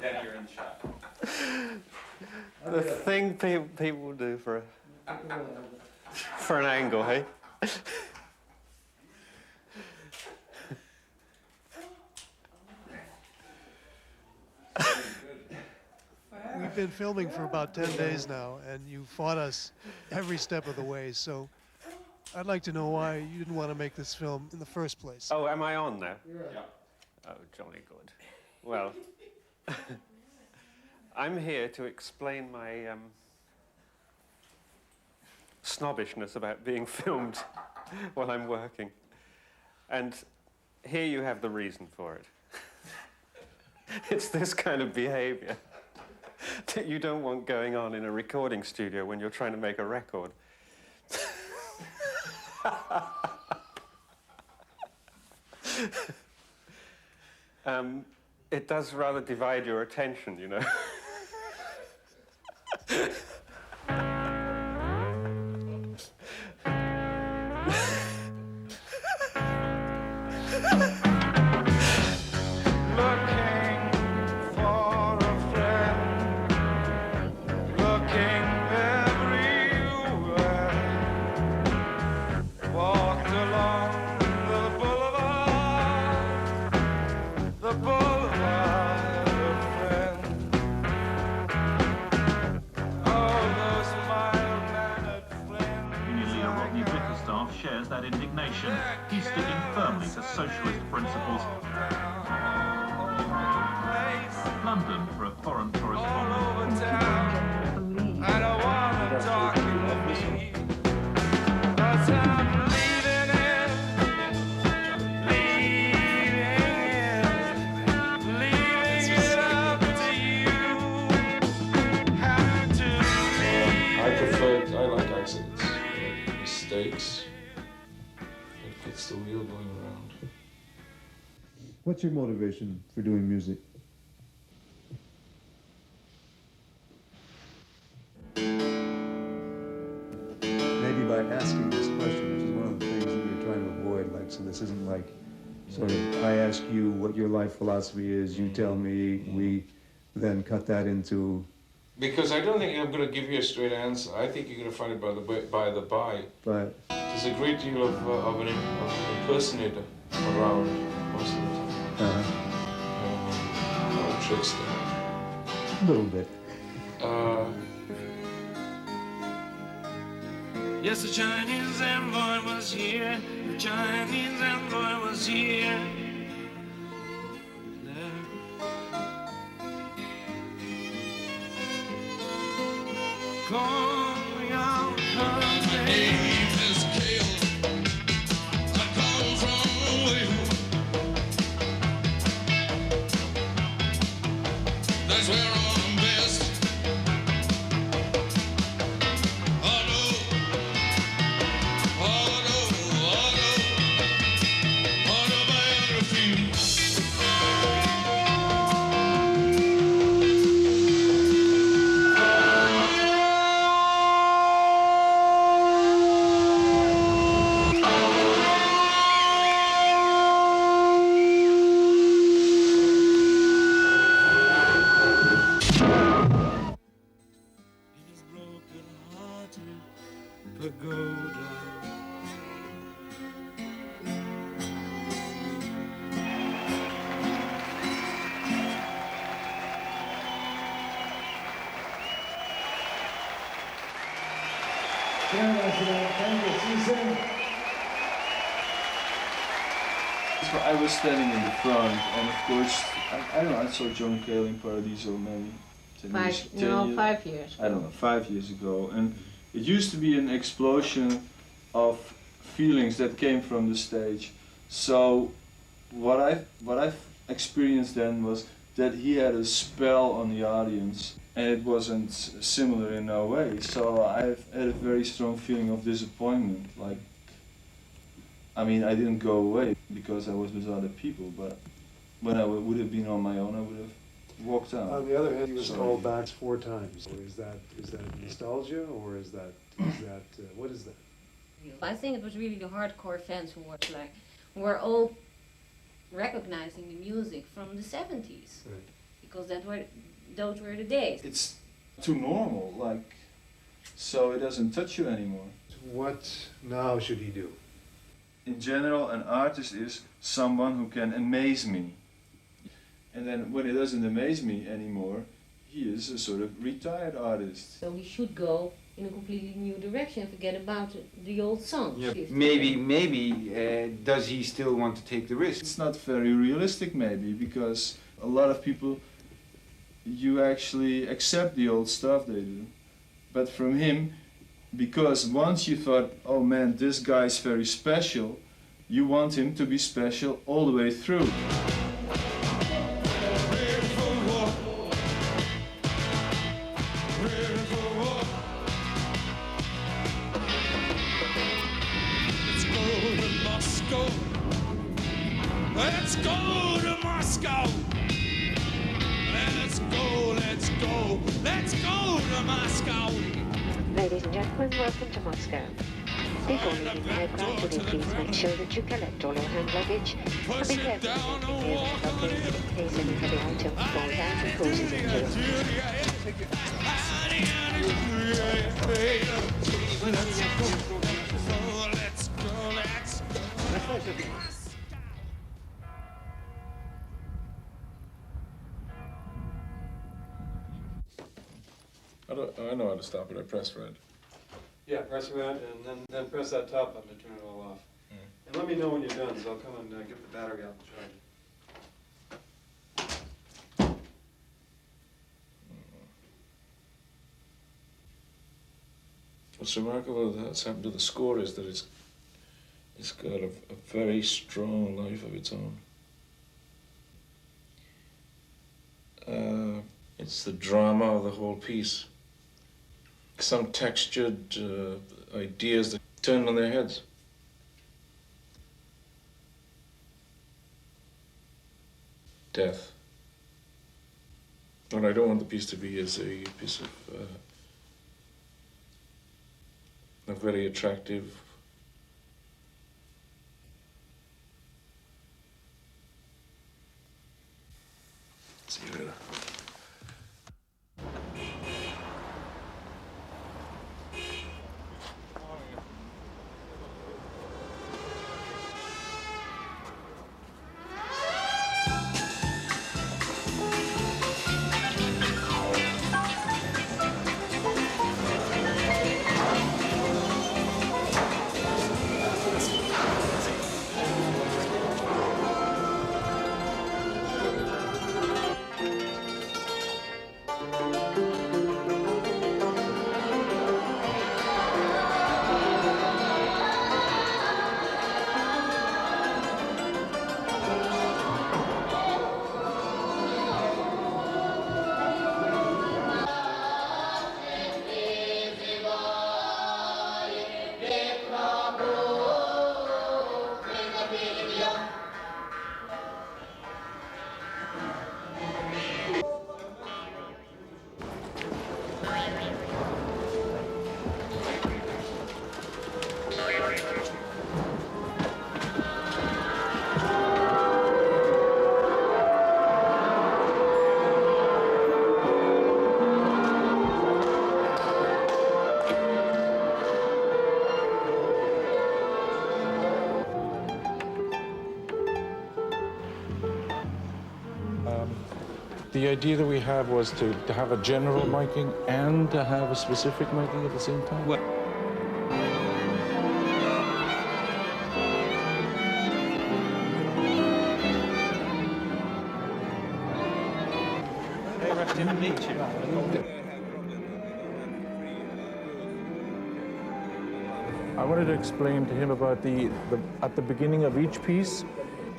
Danny, you're in shot. The thing people do for an angle, hey? We've been filming for about 10 days now, and you fought us every step of the way, so I'd like to know why you didn't want to make this film in the first place. Oh, am I on now? Yeah. Oh, jolly good. Well, I'm here to explain my snobbishness about being filmed while I'm working. And here you have the reason for it. It's this kind of behavior that you don't want going on in a recording studio when you're trying to make a record. It does rather divide your attention, you know. Shares that indignation. He's sticking firmly to socialist principles. London for a foreign correspondent. I don't want to talk to me, but I'm leaving it, leaving it up to you. Have to leave. I like accidents, like mistakes. It gets the wheel going around. What's your motivation for doing music? Maybe by asking this question, which is one of the things that we're trying to avoid, like, so this isn't like sort of, I ask you what your life philosophy is, you tell me, we then cut that into... Because I don't think I'm going to give you a straight answer. I think you're going to find it by the by. But there's a great deal of an impersonator around most of the time. No tricks there. A little bit. Yes, the Chinese envoy was here. The Chinese envoy was here. Call me out, my name is Cale. I come from Wales. That's where I'm best. I was standing in the front, and of course, I don't know, I saw John Cale in Paradiso maybe 5 years ago. I don't know, 5 years ago, and it used to be an explosion of feelings that came from the stage. So what I experienced then was that he had a spell on the audience, and it wasn't similar in no way. So I've had a very strong feeling of disappointment. Like, I mean, I didn't go away because I was with other people, but when I would have been on my own, I would have walked out. On the other hand, he was called back 4 times. Is that nostalgia, or is that what is that? I think it was really the hardcore fans who were all recognizing the music from the 70s, because those were the days. It's too normal, like, so it doesn't touch you anymore. What now should he do? In general, an artist is someone who can amaze me. And then when it doesn't amaze me anymore, he is a sort of retired artist. So he should go in a completely new direction, forget about the old songs. Yeah, maybe, does he still want to take the risk? It's not very realistic maybe, because a lot of people, you actually accept the old stuff they do. But from him, because once you thought, oh man, this guy's very special, you want him to be special all the way through. Let's go to Moscow. Let's go, let's go, let's go to Moscow. Ladies and gentlemen, welcome to Moscow. Before leaving the aircraft, would you please make sure that you collect all your hand luggage and be careful to take the luggage in case any heavy item falls out and causes injury. I know how to stop it. I press red. Yeah, press red and then press that top button to turn it all off. And let me know when you're done, so I'll come and get the battery out and charge it. What's remarkable that's happened to the score is that it's got a very strong life of its own. It's the drama of the whole piece. Some textured ideas that turn on their heads. Death. What I don't want the piece to be is a piece of a very attractive, see you later. The idea that we had was to have a general miking and to have a specific miking at the same time. Well, I wanted to explain to him about at the beginning of each piece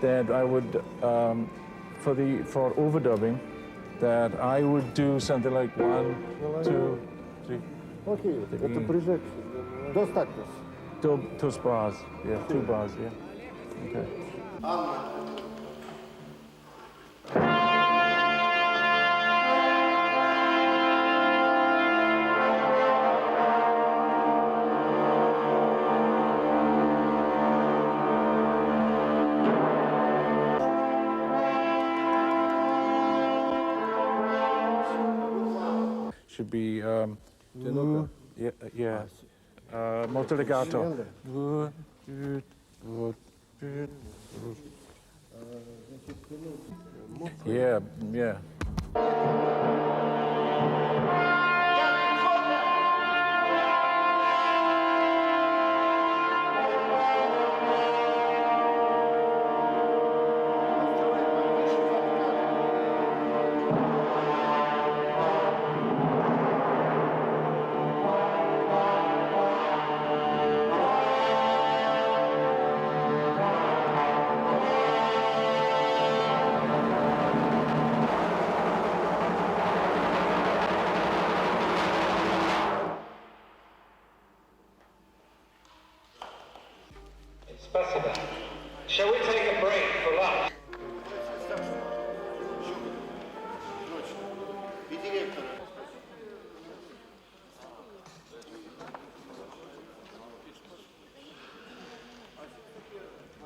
that I would, for overdubbing, that I would do something like 1, 2, 3. Окей, это прижек. Достаточно. Two bars, yeah, 2 bars, yeah. Okay. should be yeah. Molto legato. Yeah, yeah. Спасибо. Shall we take a break for lunch?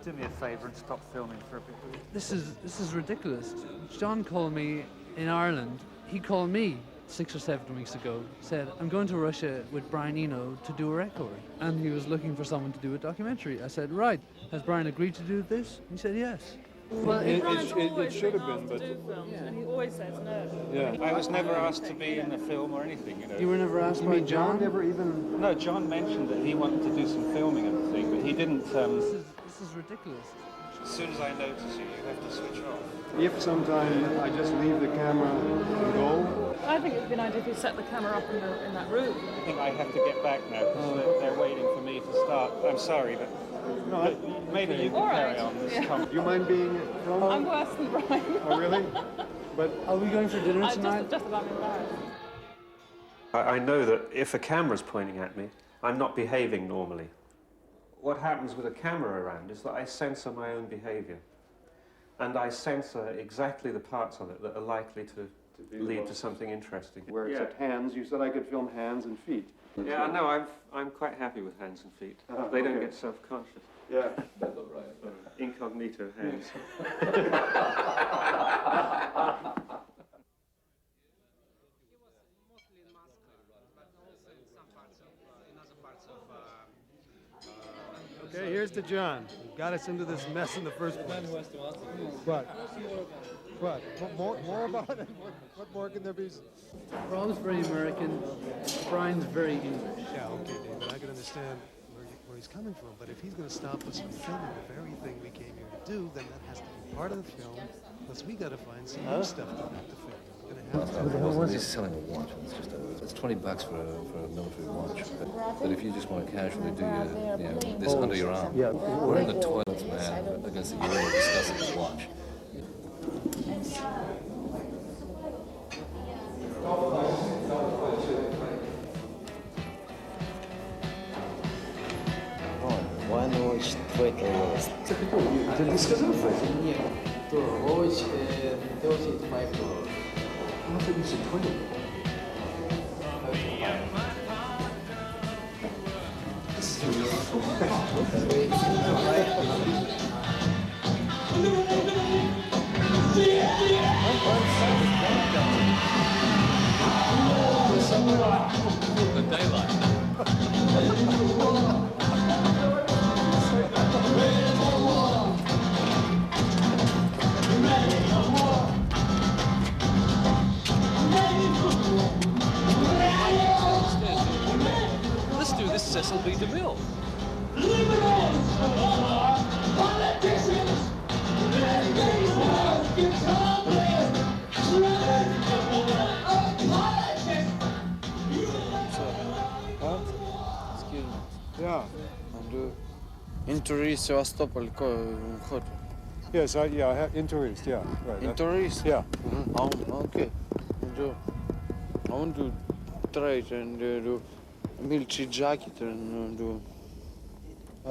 Do me a favour and stop filming for a bit. This is ridiculous. John called me in Ireland. He called me 6 or 7 weeks ago, said, I'm going to Russia with Brian Eno to do a record. And he was looking for someone to do a documentary. I said, right, has Brian agreed to do this? He said, yes. Well, it should have been, but... And he always says no. Yeah. I was never asked to be in a film or anything, you know. You were never asked by John? never even... No, John mentioned that he wanted to do some filming and thing, but he didn't... This is ridiculous. As soon as I notice you, you have to switch off. If sometime I just leave the camera and go... I think it would be an idea if you set the camera up in that room. I think I have to get back now, because they're waiting for me to start. I'm sorry, but... No, maybe you can carry on this time. You mind being filmed? I'm worse than Brian. Oh, really? But are we going for dinner tonight? Just about embarrassed. I know that if a camera's pointing at me, I'm not behaving normally. What happens with a camera around is that I censor my own behaviour. And I censor exactly the parts of it that are likely to lead to something interesting. where it's at hands, you said I could film hands and feet. Yeah, no, I'm quite happy with hands and feet. They don't get self-conscious. Yeah. Incognito hands. Okay, here's to John. Who got us into this mess in the first place. What? More about it? What more can there be? Rob's very American, Brian's very English. Yeah, okay, David, I can understand where he's coming from, but if he's going to stop us from filming the very thing we came here to do, then that has to be part of the film, plus we got to find some new stuff to film. We're going to have to. He's selling a watch. It's $20 for a military watch. But if you just want to casually do this under your arm, we're in the toilets, man, against the urinal discussing this watch. Boa noite, foi Carlos. Ты не сказал, Фатя? Нет. То овощи, $5. Ну, ты не понял. Let's do this Cecil B. DeMille. Excuse me. Yeah. And in tourist Sevastopol, hotel. Yes, I have in tourist, yeah. Right. In tourist? Yeah. Okay. And I want to try it and do military jacket and do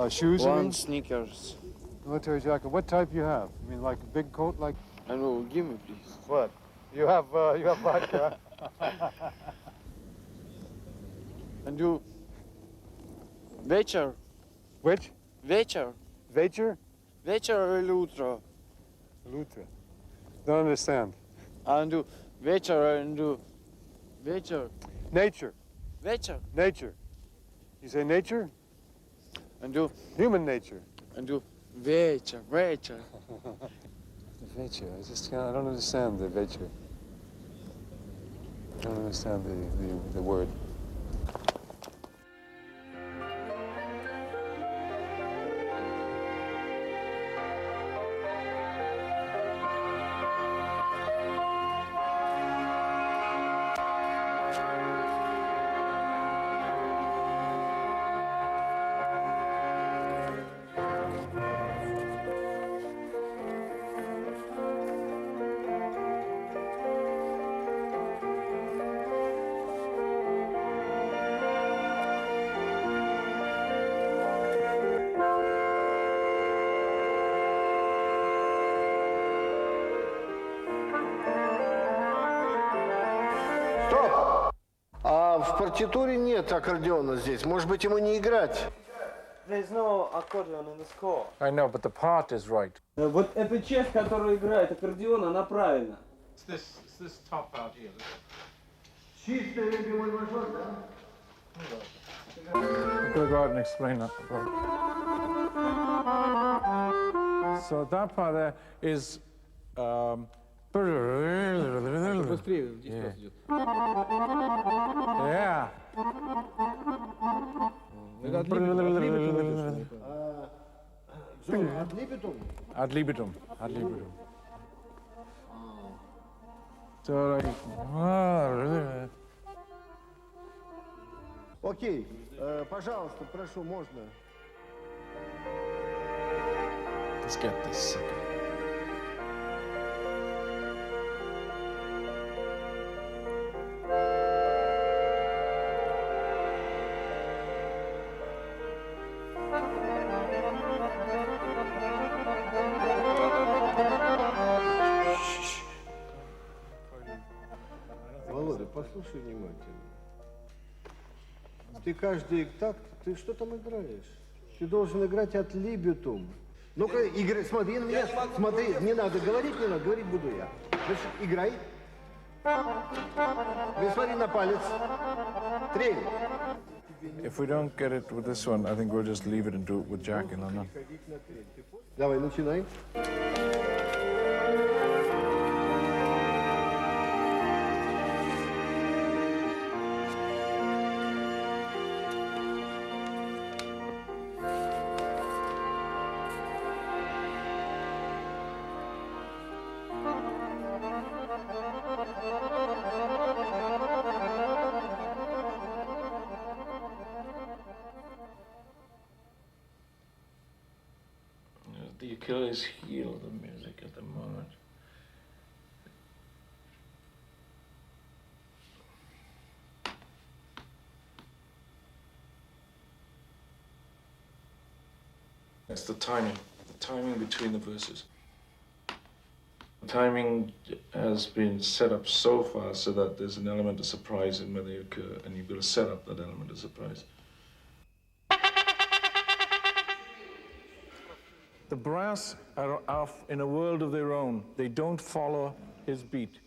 shoes, you mean? one sneakers. Military jacket. What type you have? I mean, like a big coat, like? I know. Give me, please. What? You have vodka. And you вечер. Which? Вечер. Вечер? Вечер или утро? Lutra. Don't understand. And do вечер and do вечер. Nature. Nature. Nature. You say nature? And you? Human nature. And you? Nature. Nature. I don't understand the nature. I don't understand the word. Стоп! А в партитуре нет аккордеона здесь. Может быть, ему не играть? There's no accordion in the score. I know, but the part is right. Вот эта часть, которая играет аккордеон, она правильна. It's this top out here. Чистый бемоль мажор, да? I'm going to go out and explain that. So that part there is... yeah. Yeah. Ad libitum. Ad libitum. So like... Окей, пожалуйста, прошу, можно. Let's get this sucker. Володя, послушай внимательно. Ты каждый такт, ты что там играешь? Ты должен играть от либитум. Ну-ка, играй, смотри на меня, смотри, не надо, говорить буду я. Значит, играй. Ты смотри на палец. Трель. If we don't get it with this one, I think we'll just leave it and do it with Jack in London. Давай, начинай. The Achilles heel of the music at the moment. It's the timing between the verses. The timing has been set up so far so that there's an element of surprise in when they occur, and you've got to set up that element of surprise. The brass are off in a world of their own. They don't follow his beat.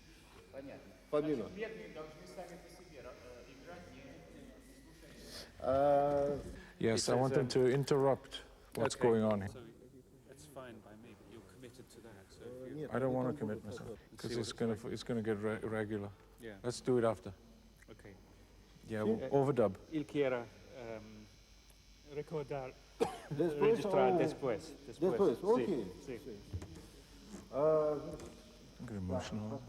Yes, I want them to interrupt what's going on here. So that's fine by me, but you're committed to that. So if you... I don't want to commit myself because it's gonna get irregular. Yeah. Let's do it after. Okay. Yeah, overdub. Il quiera recordar, Después, registrar después. Después, ok. Sí. I'm getting emotional.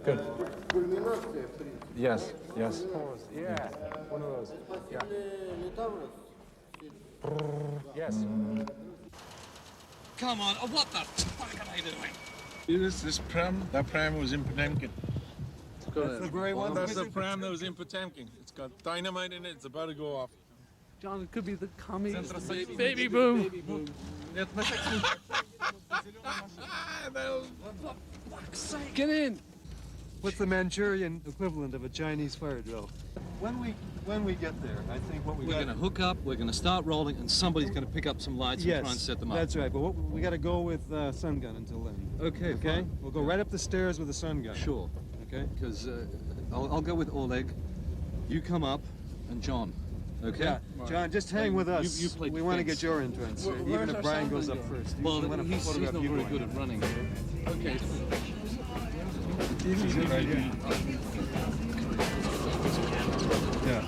Good. Yes, yes. Yeah. One of those. Yeah. Yes. Come on, what the fuck am I doing? This pram, that pram was in Potemkin. That's the grey one? That's the pram that was in Potemkin. It's got dynamite in it, it's about to go off. John, it could be the communist baby boom. Baby boom. Get in. What's the Manchurian equivalent of a Chinese fire drill? When we get there, I think what We're going to hook up, we're going to start rolling, and somebody's going to pick up some lights and try and set them up. That's right, but we got to go with sun gun until then. Okay, Okay? fine. We'll go right up the stairs with a sun gun. Sure. Okay? Because I'll go with Oleg, you come up, and John. Okay? Yeah. John, just hang with us. You play we want to defense. get your entrance, even if Brian goes up first. Well, We wanna he's photograph not you very going good up. at running. Okay. Right here. Yeah.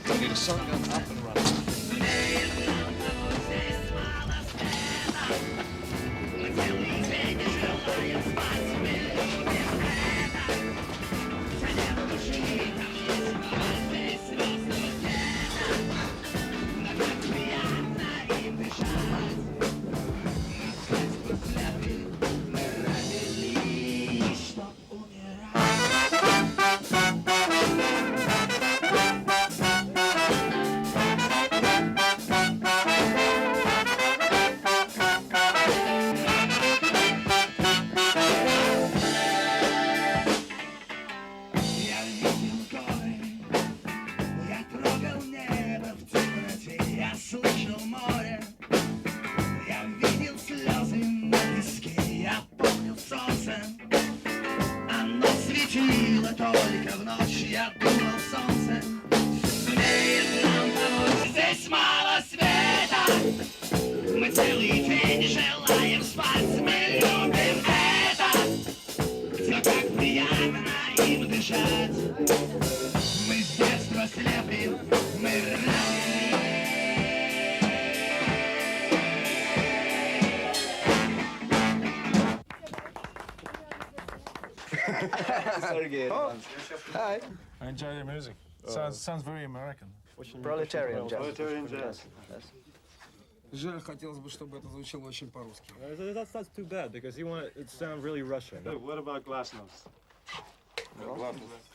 We need a sun gun up and running. Sergey. Oh. Hi. I enjoy your music. Sounds very American. Proletarian jazz. Proletarian jazz. Жаль, хотелось бы, чтобы это звучало очень по-русски. That's too bad because you want it to sound really Russian. What about Glasnost?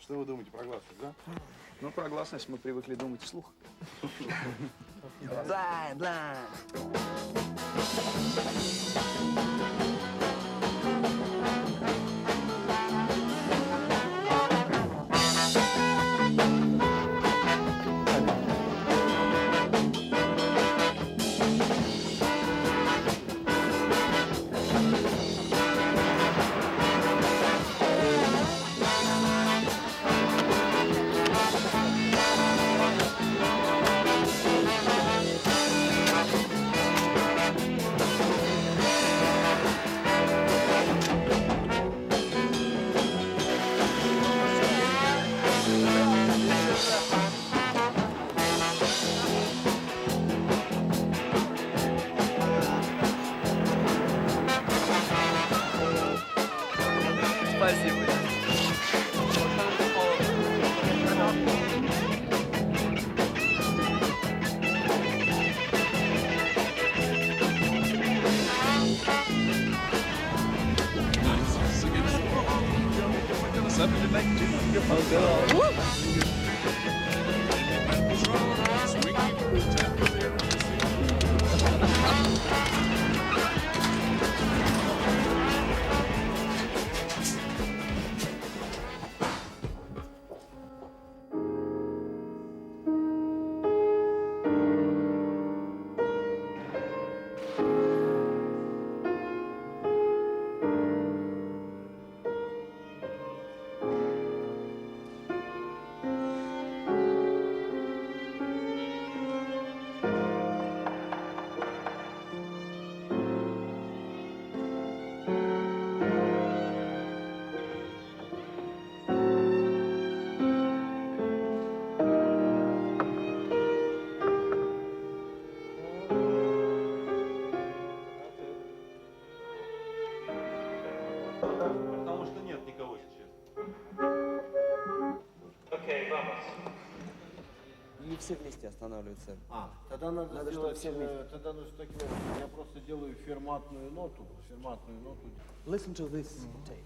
Что вы думаете про гласность, да? Ну, про гласность мы привыкли думать вслух. Blind, blind. Спасибо. не все вместе останавливаются. Тогда надо Надо, чтобы сделать, все вместе. тогда нужно таким образом. Я просто делаю ферматную ноту. Listen to this tape.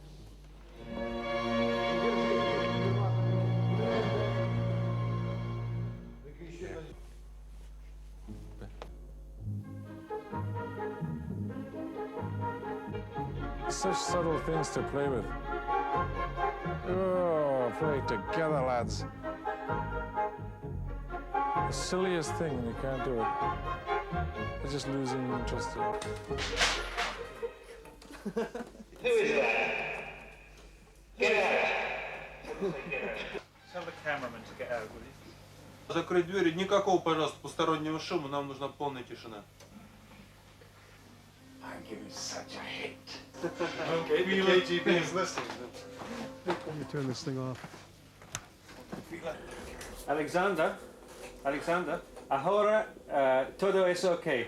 Such subtle things to play with. Oh, play together, lads. The silliest thing, and you can't do it. They're just losing interest in it. Who is that? Get out. Tell the cameraman to get out, will you? Закрыть двери, никакого, пожалуйста, постороннего шума, нам нужна полная тишина. I'm giving such a hit. Okay, the KGB is listening. Let me turn this thing off. Alexander, ahora todo es okay.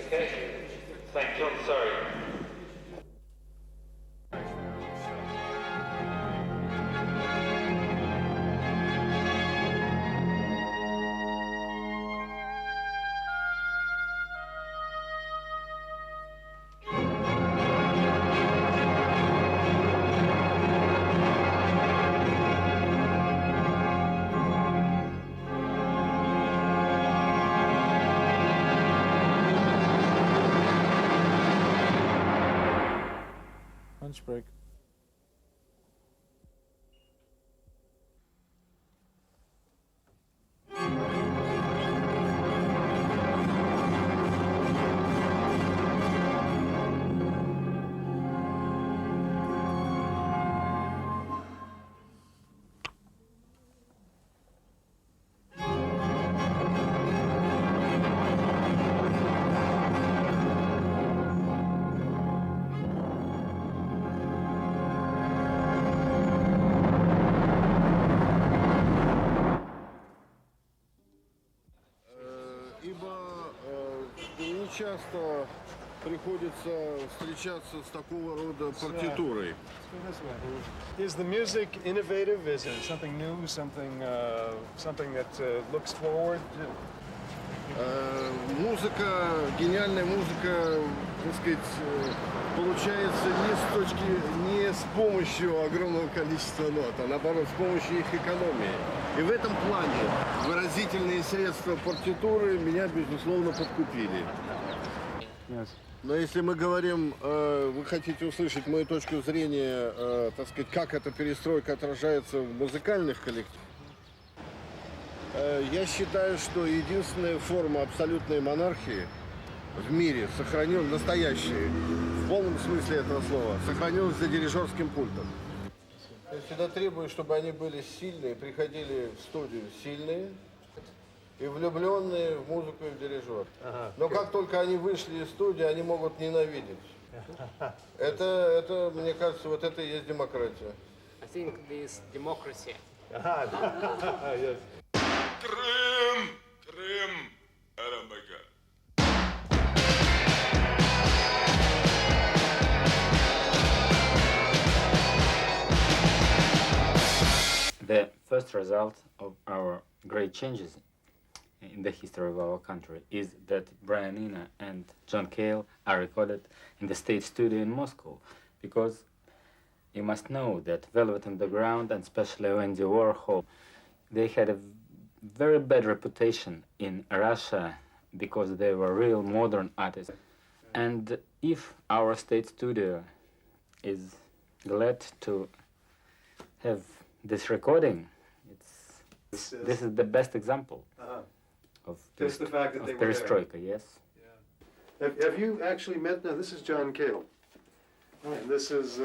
Okay. Thanks, I'm sorry. Lunch break. Не часто приходится встречаться с такого рода партитурой. Is the music innovative? Is it something new, something that looks forward? Музыка, гениальная музыка, так сказать, получается не с помощью огромного количества нот, а наоборот, с помощью их экономии. И в этом плане выразительные средства партитуры меня, безусловно, подкупили. Но если мы говорим, вы хотите услышать мою точку зрения, так сказать, как эта перестройка отражается в музыкальных коллективах, я считаю, что единственная форма абсолютной монархии в мире сохранилась, настоящая, в полном смысле этого слова, сохранилась за дирижерским пультом. Я всегда требую, чтобы они были сильные, приходили в студию сильные и влюбленные в музыку и в дирижер. Но как только они вышли из студии, они могут ненавидеть. Это, мне кажется, вот это и есть демократия. I think this democracy. Крым, Арамага. The first result of our great changes in the history of our country is that Brian Eno and John Cale are recorded in the State Studio in Moscow, because you must know that Velvet Underground and especially Andy Warhol, they had a very bad reputation in Russia because they were real modern artists. And if our State Studio is glad to have this recording, this is the best example of Just the fact that they were perestroika, there. yes. Have you actually met? Now, this is John Cale. And this is,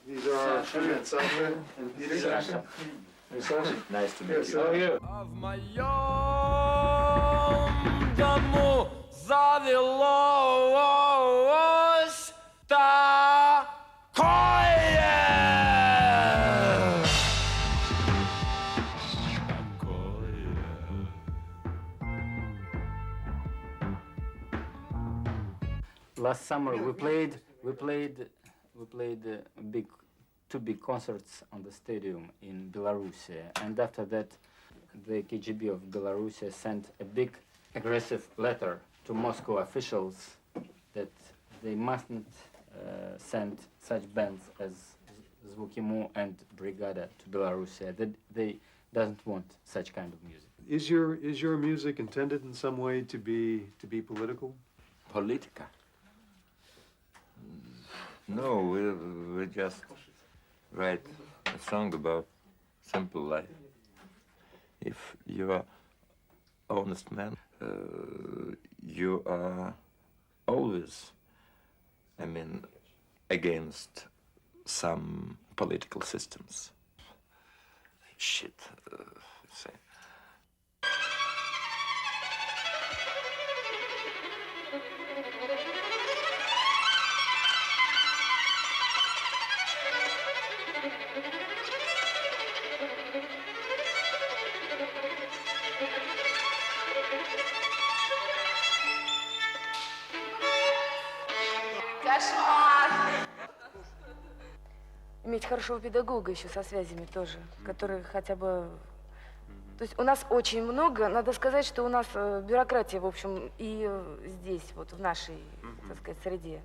these are Ahmed Sasha and Peter. Sasha. Sasha. Nice to meet How are you? В моем дому завелось Last summer we played a big two big concerts on the stadium in Belarus, and after that, the KGB of Belarus sent a big, aggressive letter to Moscow officials that they mustn't send such bands as Zvuki Mu and Brigada to Belarus. That they doesn't want such kind of music. Is your music intended in some way to be political? Politica? No, we just write a song about simple life. If you are honest man, you are always, I mean, against some political systems. Shit, say. Кошмар! Иметь хорошего педагога еще со связями тоже, который хотя бы... То есть у нас очень много, надо сказать, что у нас бюрократия, в общем, и здесь, вот в нашей, так сказать, среде.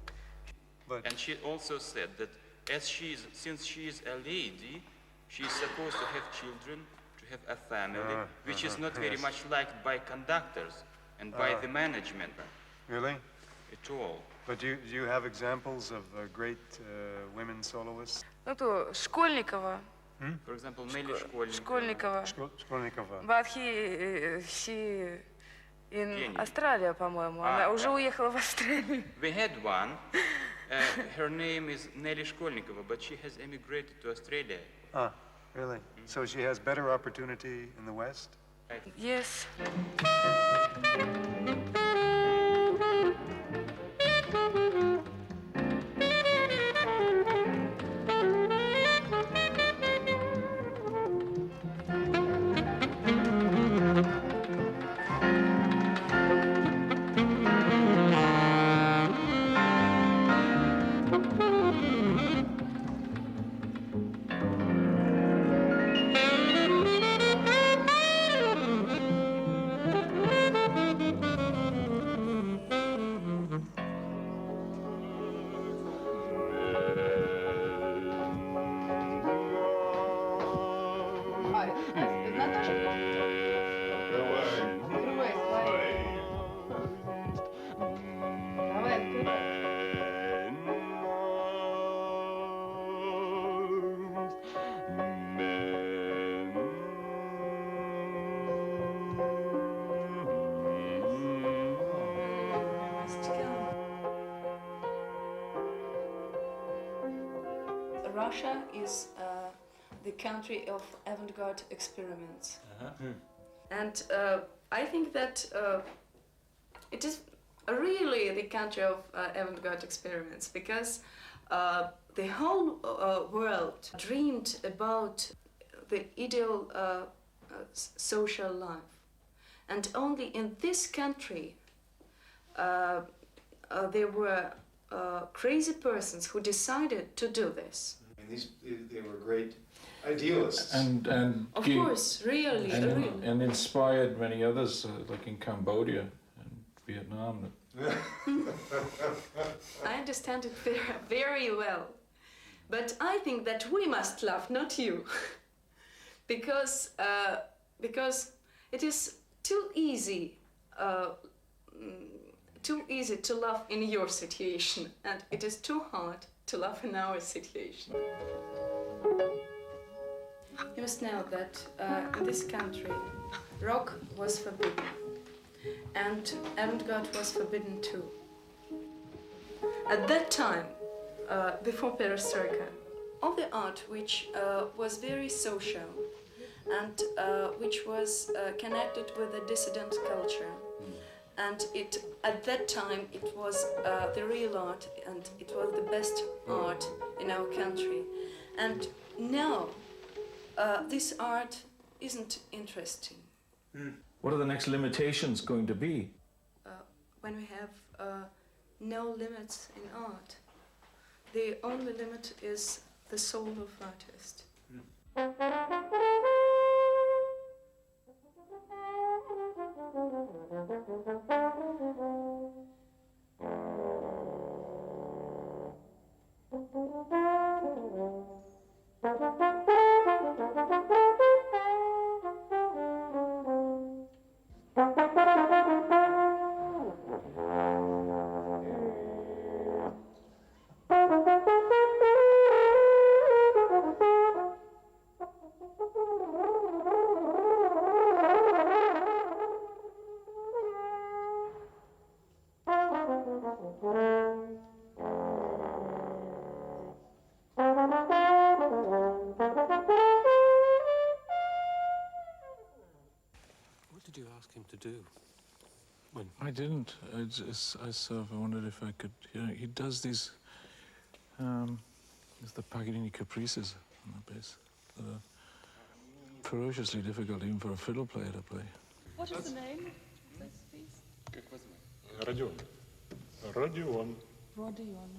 And she also said that since she is a lady, she is supposed to have children, to have a family, which is not very much liked by conductors and by the management. Really? At all. But do you have examples of great women soloists? Ну то Школьникова. For example, Nelly Школьникова. Школьникова. But she in Australia, по-моему. Она уже уехала в Австралию. We had one. Her name is Nelly Shkolnikova, but she has emigrated to Australia. Ah, really? So she has better opportunity in the West? Yes. Russia is the country of avant-garde experiments. And I think that it is really the country of avant-garde experiments because the whole world dreamed about the ideal social life. And only in this country there were crazy persons who decided to do this. They were great idealists. And of course, really. And inspired many others, like in Cambodia and Vietnam. I understand it very well. But I think that we must laugh, not you. because it is too easy to laugh in your situation, and it is too hard to laugh in our situation. You must know that in this country, rock was forbidden, and avant-garde was forbidden too. At that time, before Perestroika, all the art which was very social and which was connected with the dissident culture, and at that time it was the real art, and it was the best art in our country. And now this art isn't interesting. What are the next limitations going to be? When we have no limits in art, the only limit is the soul of artist. What did you ask him to do? When? I didn't. I sort of wondered if I could. You know, he does these. It's the Paganini caprices on the bass that are ferociously difficult even for a fiddle player to play. What is the name of this piece? Rodion. Rodion. Rodion.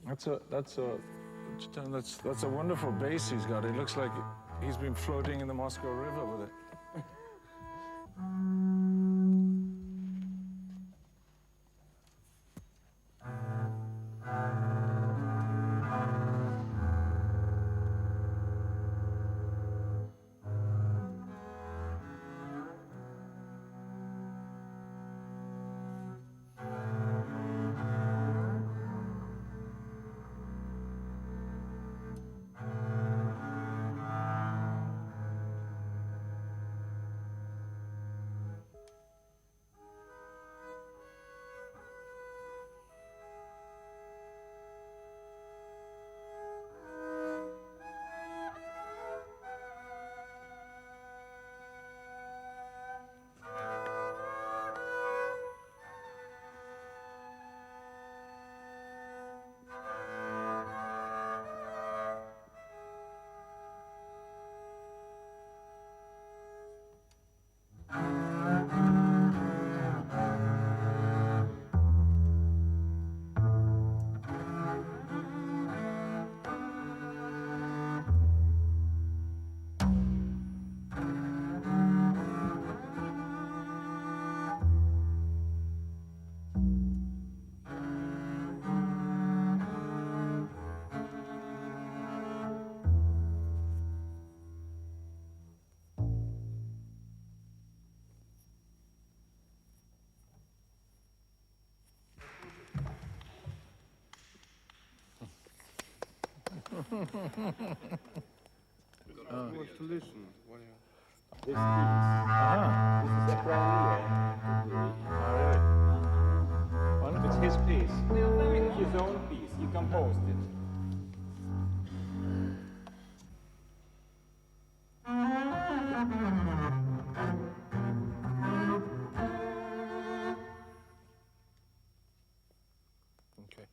That's a wonderful bass he's got. It looks like he's been floating in the Moscow River with it. Wants to listen. This piece. This is a premiere. It's his piece. His own piece. He composed it. Okay.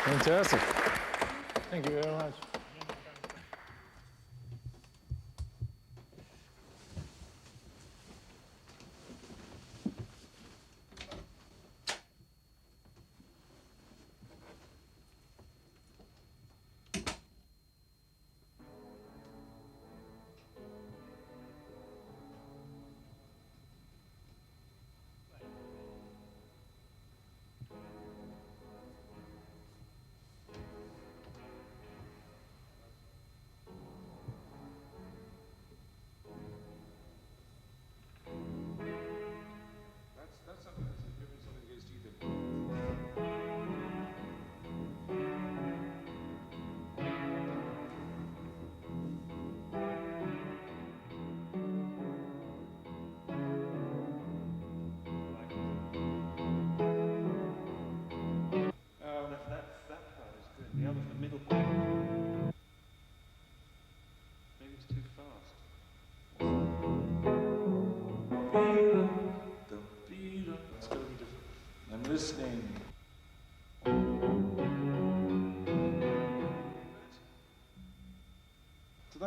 Fantastic. Thank you very much.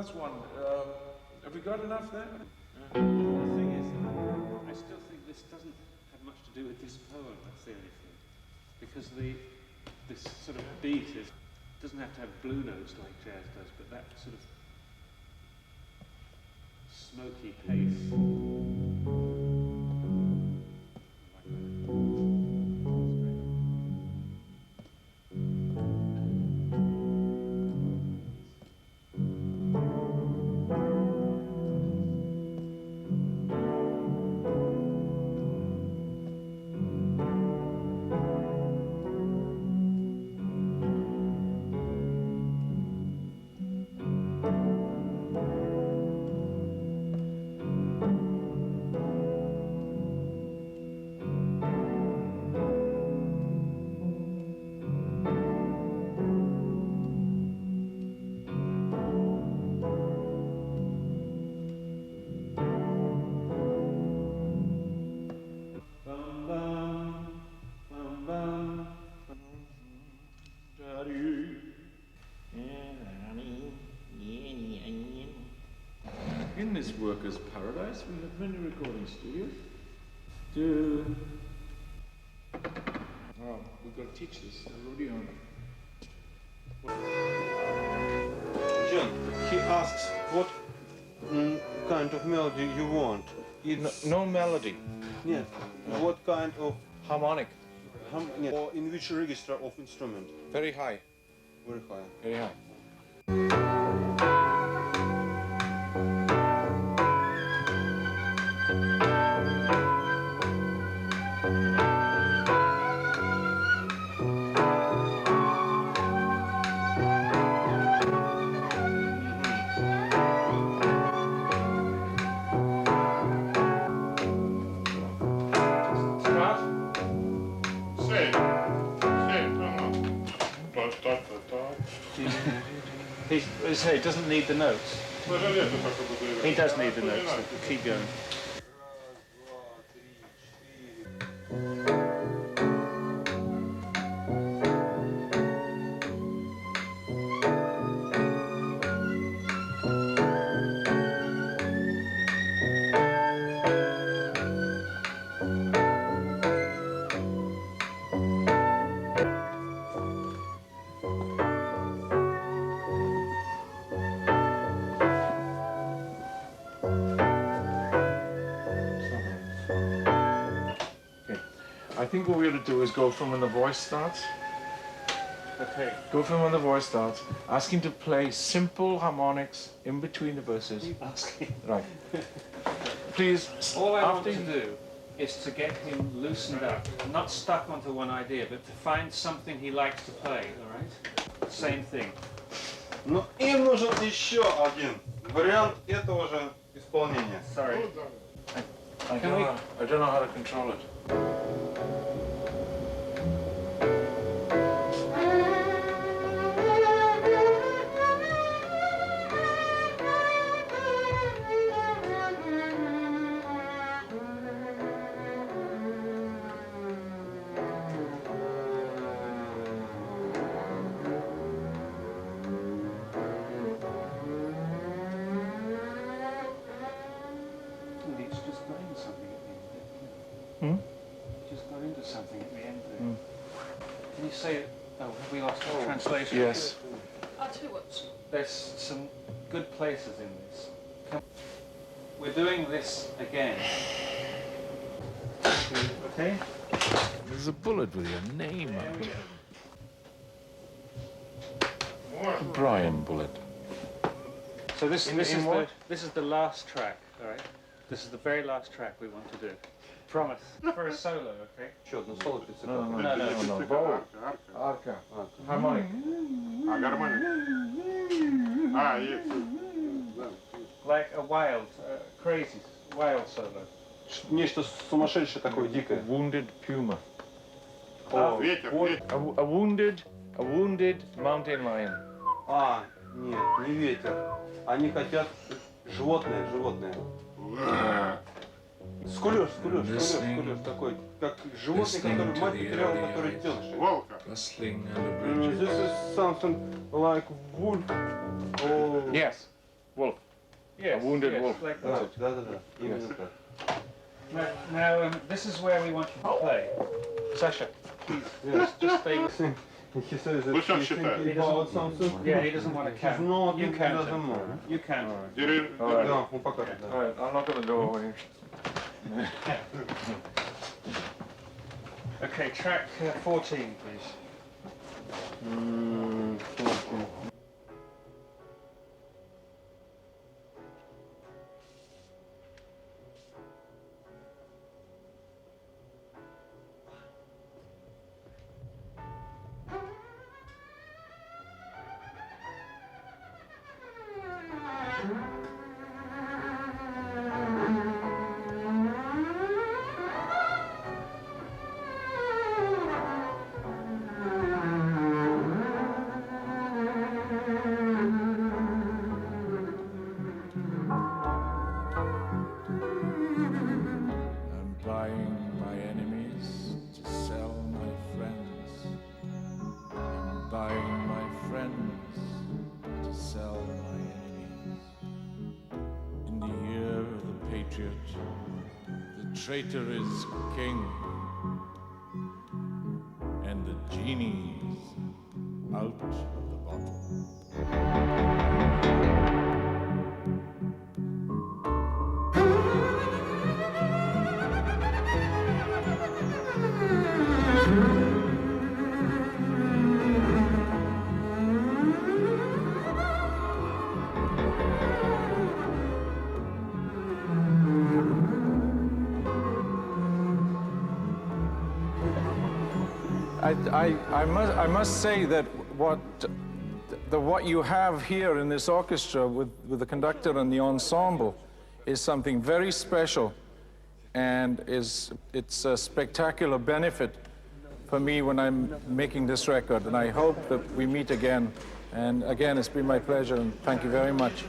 that's one. Have we got enough there? The thing is, I still think this doesn't have much to do with this poem, that's the only thing. Because this sort of beat doesn't have to have blue notes like jazz does, but that sort of smoky pace. In this workers' paradise, we have many recording studios. Oh, we've got to teach this. They're already on. John, he asks what kind of melody you want. No melody. Yes. What kind of harmonic? Yes. Or in which register of instrument? Very high. Very high. Very high. He doesn't need the notes. He does need the notes. So keep going. I think what we ought to do is go from when the voice starts. Okay. Go from when the voice starts. Ask him to play simple harmonics in between the verses. Asking. Right. Please. All I want to do is to get him loosened up, not stuck onto one idea, but to find something he likes to play. All right. Same thing. Но им нужен еще один вариант этого же исполнения. Sorry. I don't know how to control it. It's just got into something at the end. Hmm? Just got into something at the end there. Can you say, oh, have we lost the translation? Yes. I'll tell you what. There's some good places in this. We're doing this again. Okay? There's a bullet with your name on it. Brian Bullet. So this is the last track, all right? This is the very last track we want to do. Promise. For a solo, okay? Что, ну соло No. Bow. Arca. Harmonic. гармоник. Есть. Like a wild, crazy, wild solo. Нечто сумасшедшее такое, дикое. Wounded puma. Ветер. A wounded mountain lion. Нет, не ветер. Они хотят животное. Скулёж такой, как животное, которое мать потеряла, которое детеныш. Волка. This is something like wolf. Yes. Wolf. Yes, A wounded yes, wolf. like That's that. it. Yes. Now, this is where we want you to play. Sasha, please, just stay with him. He says that Push on, he Shipper. thinks He about doesn't, something. yeah, he doesn't want to count. He's not, You he count doesn't him. know. You count. Да, он покажет, да. All right, I'll knock on the door when you... Okay, track 14, please. I'm buying my enemies to sell my friends. I'm buying my friends to sell my enemies. In the year of the patriot, the traitor is king, and the genie's out of the bottle. I must say that what you have here in this orchestra with the conductor and the ensemble is something very special, and it's a spectacular benefit for me when I'm making this record, and I hope that we meet again. And again, it's been my pleasure, and thank you very much.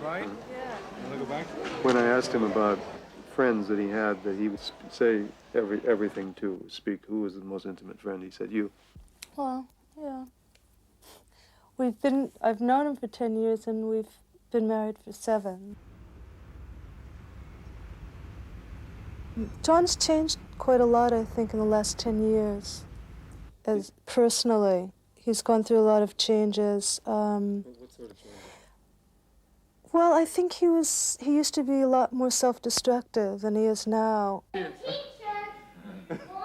Right? Yeah. Want to go back? When I asked him about friends that he had that he would say everything to, speak, who was the most intimate friend, he said you. Well, yeah. I've known him for 10 years and we've been married for 7. John's changed quite a lot, I think, in the last 10 years. As personally, he's gone through a lot of changes. What sort of changes? Well, I think he used to be a lot more self-destructive than he is now. Teacher,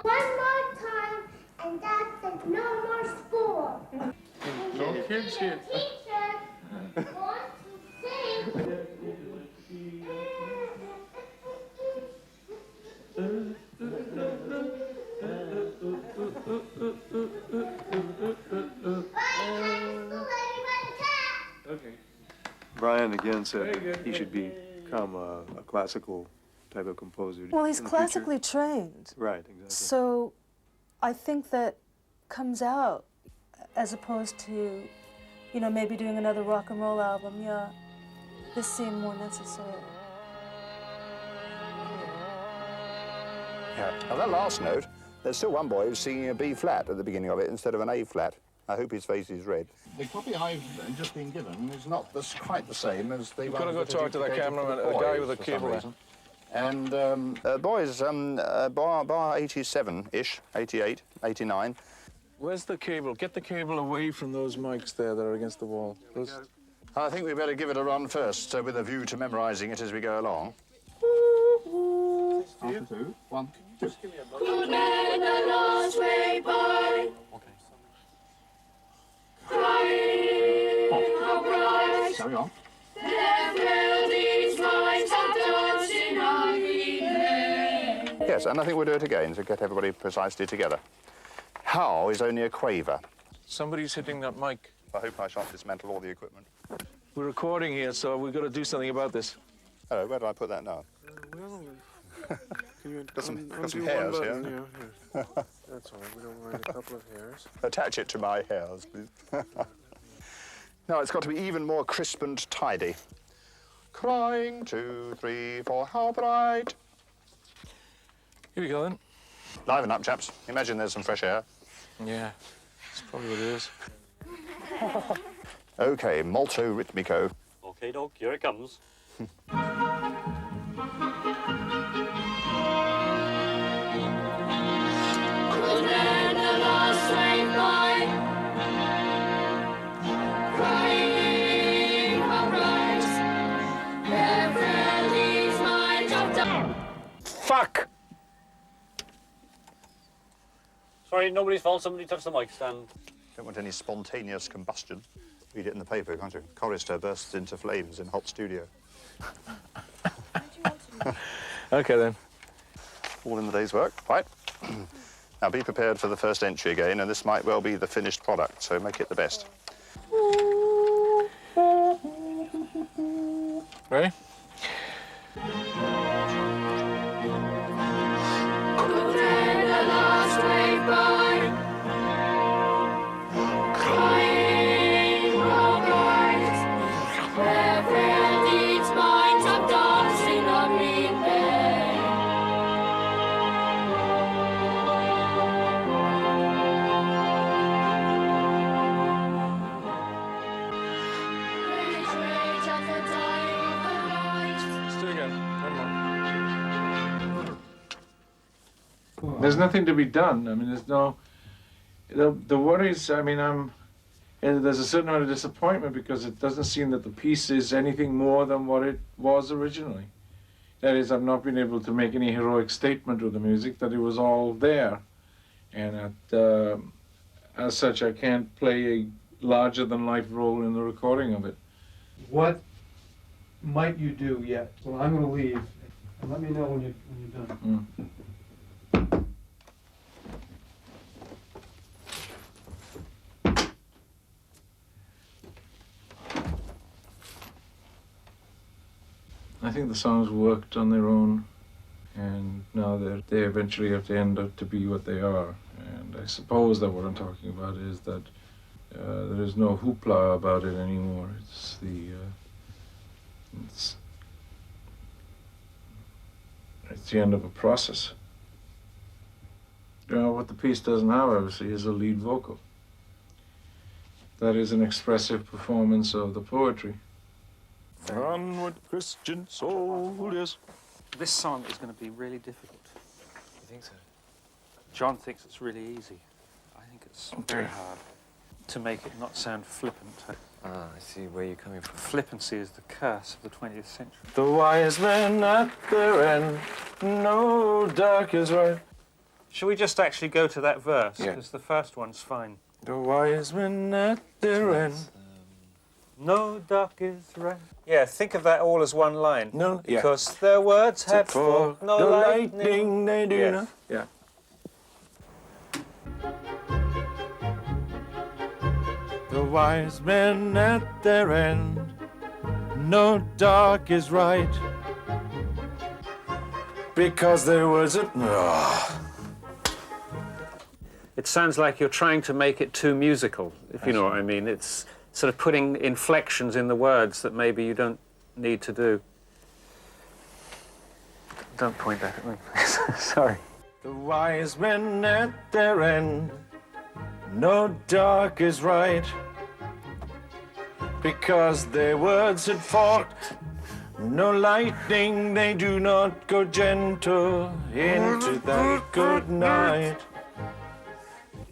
one more time, and that's it. No more school. No kids here. Teacher, want to sing. Okay. Brian again said he should become a classical type of composer. Well, he's in the future. classically trained. Right, exactly. So I think that comes out as opposed to you know, maybe doing another rock and roll album, yeah, this seemed more necessary. Yeah. Now that last note, there's still one boy who's singing a B flat at the beginning of it instead of an A flat. I hope his face is red. The copy I've just been given is not quite the same as the You've one got to go talk to that cameraman, the guy with the cable there. And boys, bar 87-ish, 88, 89. Where's the cable? Get the cable away from those mics there that are against the wall. I think we better give it a run first, with a view to memorising it as we go along. After 2, 1, 2. Good men the lost way by. Crying how bright. Carry on. Their melodies rise and dancing on the Yes, and I think we'll do it again to get everybody precisely together. How is only a quaver. Somebody's hitting that mic. I hope I shan't dismantle all the equipment. We're recording here, so we've got to do something about this. Hello, where do I put that now? Got some hairs here. That's all right, we don't mind a couple of hairs. Attach it to my hairs, please. Now it's got to be even more crisp and tidy. Crying, 2, 3, 4, how bright. Here we go then. Liven up, chaps. Imagine there's some fresh air. Yeah, that's probably what it is. Okay, molto ritmico. Okay, Doc, here it comes. Good men the lost way by. Crying how bright. Their melodies might have done. Fuck! Sorry, nobody's fault. Somebody touched the mic stand. Don't want any spontaneous combustion. Read it in the paper, can't you? Chorister bursts into flames in hot studio. Okay, then. All in the day's work, right? Now be prepared for the first entry again, and this might well be the finished product, so make it the best. Ready? Good men the lost way by. Crying how bright. Their melodies might have dancing on midday. Rage at the dying of the light. Let's do it again. One more. There's nothing to be done. I mean, there's no... The worries, I mean, there's a certain amount of disappointment because it doesn't seem that the piece is anything more than what it was originally. That is, I've not been able to make any heroic statement with the music, that it was all there. And as such, I can't play a larger-than-life role in the recording of it. What might you do yet? Well, I'm going to leave, and let me know when you're done. I think the songs worked on their own, and now they eventually have to end up to be what they are. And I suppose that what I'm talking about is that there is no hoopla about it anymore. It's the end of a process. You know, what the piece doesn't have, obviously, is a lead vocal. That is an expressive performance of the poetry. Onward, Christian soldiers. This song is going to be really difficult. You think so? John thinks it's really easy. I think it's very hard to make it not sound flippant. Ah, I see where you're coming from. Flippancy is the curse of the 20th century. The wise men at their end, no dark is right. Shall we just actually go to that verse? Yeah. Because the first one's fine. The wise men at their end. No dark is right. Yeah, think of that all as one line. No, yeah. Because their words had forked, no the lightning. they do Yes. not. Yeah. The wise men at their end, no dark is right. Because there was a... It sounds like you're trying to make it too musical, if you know what I mean. sort of putting inflections in the words that maybe you don't need to do. Don't point that at me. Sorry. The wise men at their end, no dark is right, because their words had forked. No lightning, they do not go gentle into that good night.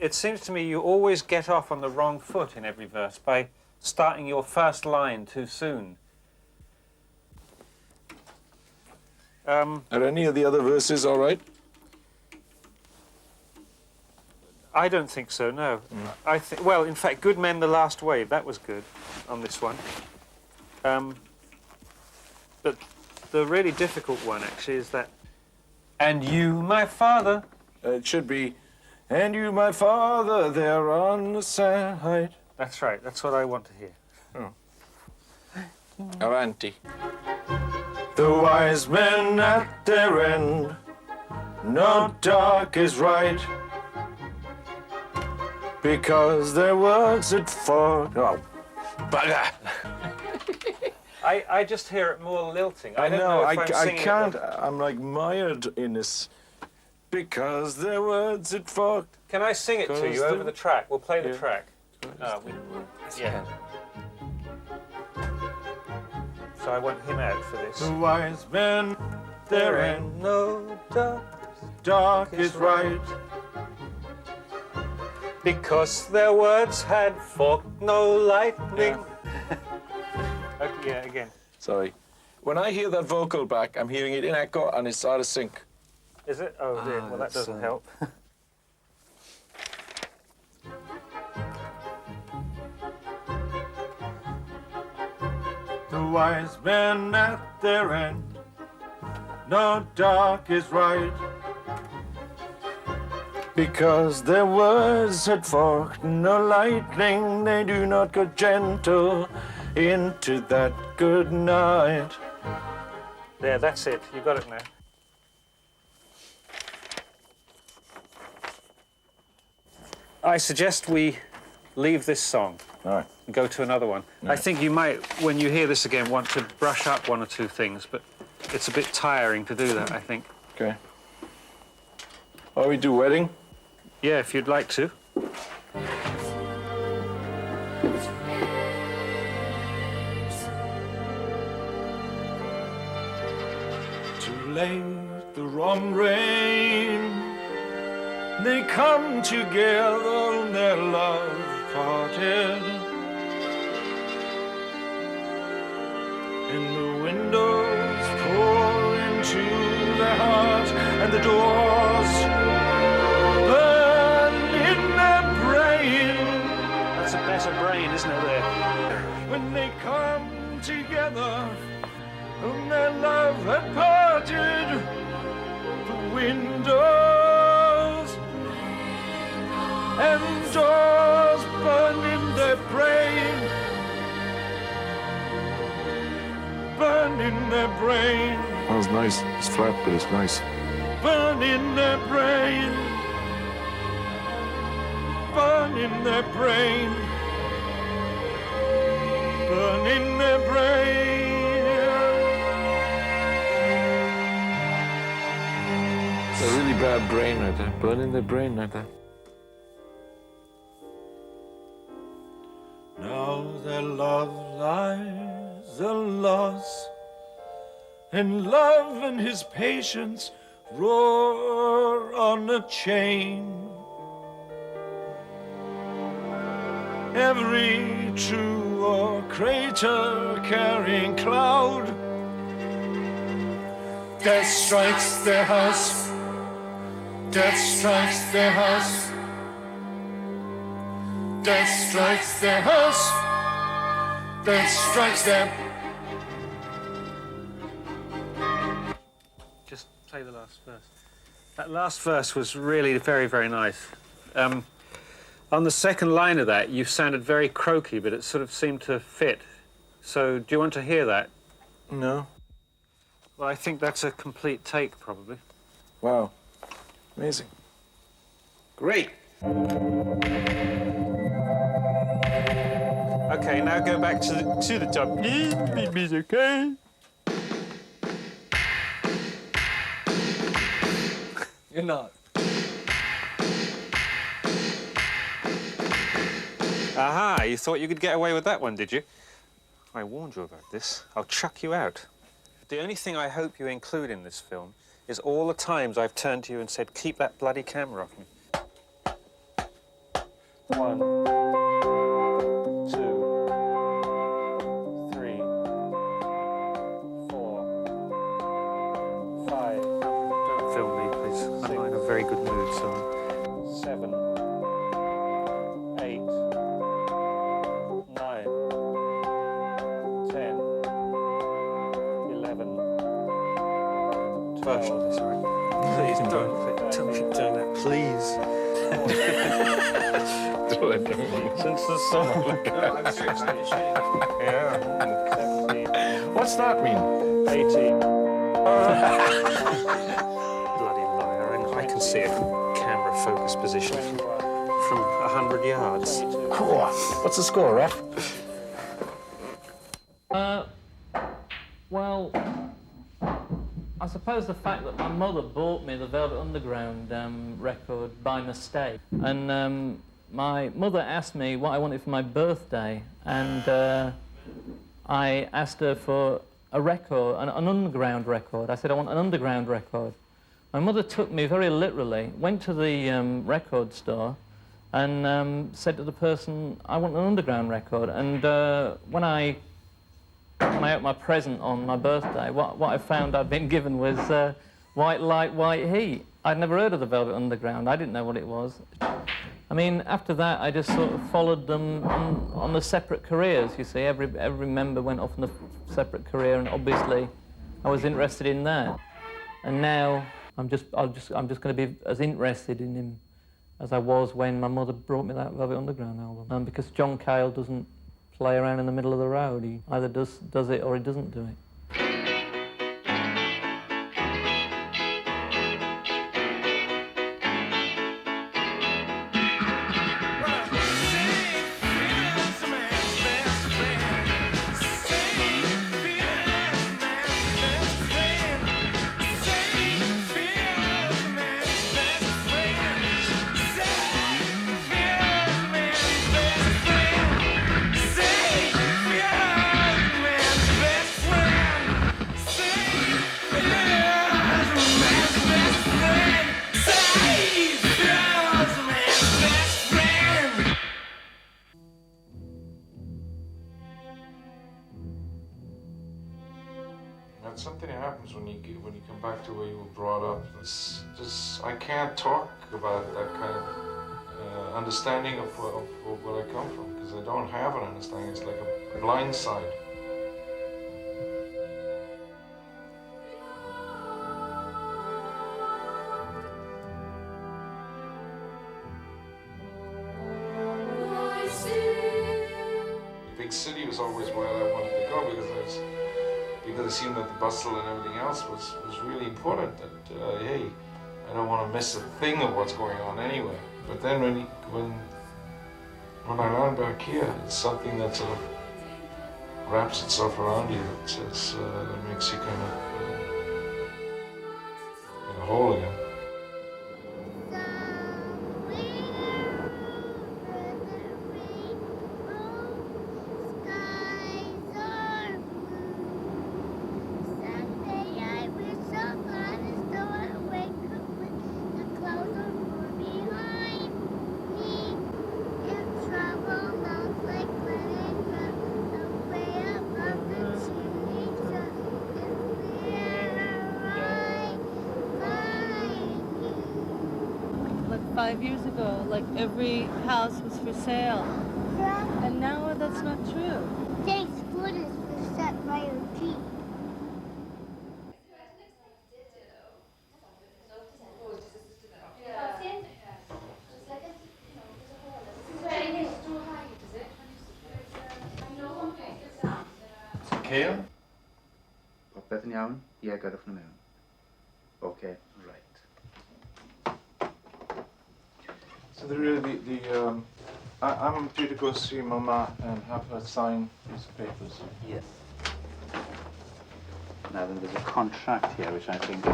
It seems to me you always get off on the wrong foot in every verse by starting your first line too soon. Are any of the other verses all right? I don't think so, no. I think, well, in fact, Good Men, the Last Wave, that was good on this one. But the really difficult one, actually, is that, and you, my father. It should be, and you, my father, there on the side. That's right, that's what I want to hear. Oh. Avanti. The wise men at their end, no dark is right, because their words had forked. Oh, bugger! I just hear it more lilting. I don't know, if I'm I singing can't, it. I'm like mired in this, because their words had forked. Can I sing it to you over the track? We'll play the Yeah. track. Yeah. So I want him out for this. The wise men, their end, no dark is right, because their words had forked, no lightning. Okay, yeah, again. Sorry. When I hear that vocal back, I'm hearing it in echo and it's out of sync. Is it? Oh dear, well that doesn't help. The wise men at their end, no dark is right, because their words had forked, no lightning, they do not go gentle into that good night. There, that's it. You got it now. I suggest we leave this song. All right. And go to another one. Yeah. I think you might, when you hear this again, want to brush up one or two things, but it's a bit tiring to do that, I think. Okay. Oh, we do wedding? Yeah, if you'd like to. Too late, the wrong rain, they come together and their love parted. And the windows pour into their heart, and the doors burn in their brain. That's a better brain, isn't it, there? When they come together, and their love had parted, the windows and doors burn in their brain. Burn in their brain. That was nice. It's flat, but it's nice. Burn in their brain. Burn in their brain. Burn in their brain. It's a really bad brain right there. Burn in their brain right there. Now their love lies a loss, and love and his patience roar on a chain. Every true or crater carrying cloud, death strikes their house, death strikes their house, death strikes their house, death strikes them. Just play the last verse. That last verse was really very, very nice. On the second line of that, you sounded very croaky, but it sort of seemed to fit. So, do you want to hear that? No. Well, I think that's a complete take, probably. Wow. Amazing. Great. Okay, Okay, now go back to the top. Please, okay? You're not. Aha, you thought you could get away with that one, did you? I warned you about this. I'll chuck you out. The only thing I hope you include in this film is all the times I've turned to you and said, keep that bloody camera off me. 1, 2, 3, 4, 5. Don't film me, please. I'm not in a very good mood, so 7, 8, 9, 10, 11, 12. Sorry. Please don't tell me you're doing that, please. Since the summer. Yeah. 17. What's that mean? 18. Bloody liar. I can see a camera focus position from 100 yards. Cool. What's the score, Ref? Well, I suppose the fact that my mother bought me the Velvet Underground record by mistake. And my mother asked me what I wanted for my birthday, and I asked her for a record, an underground record. I said, I want an underground record. My mother took me very literally, went to the record store, and said to the person, I want an underground record. And when I opened my present on my birthday, what I found I'd been given was White Light, White Heat. I'd never heard of the Velvet Underground. I didn't know what it was. I mean, after that, I just sort of followed them on the separate careers, you see. Every member went off on a separate career, and obviously I was interested in that. And now I'm just going to be as interested in him as I was when my mother brought me that Velvet Underground album. Because John Cale doesn't play around in the middle of the road. He either does it or he doesn't do it. That's something that happens when you come back to where you were brought up. It's just, I can't talk about that kind of understanding of where I come from, because I don't have an understanding. It's like a blind side. The big city was always where I wanted to go, because it seemed that the bustle and everything else was really important. That hey, I don't want to miss a thing of what's going on anywhere. But then when I land back here, it's something that sort of wraps itself around you. That says that makes you kind of in a hole again. Like 5 years ago, like every house was for sale. Yeah. And now that's not true. Thanks goodness for set by your teeth. Cale? Popeth yn iawn? Ie, gadwch nhw mewn. Okay, right. So the I'm due to go see Mama and have her sign these papers. Yes. Now then, there's a contract here which I think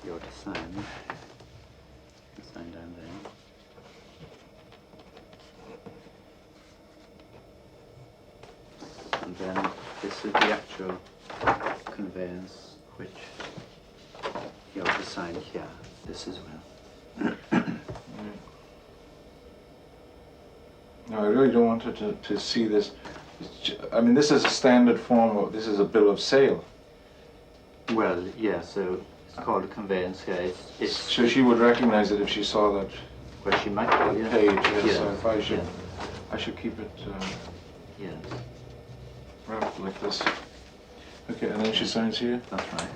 you're to sign. Sign down there. And then this is the actual conveyance which you're to sign here. This as well. No, I really don't want her to see this. I mean, this is a standard form. This is a bill of sale. Well, yeah, so it's called a conveyance here. It's So she would recognize it if she saw that. Well, she might do, yeah. Page, yes. Yeah. So if I should keep it Yes. wrapped like this. Okay, and then she signs here. That's right.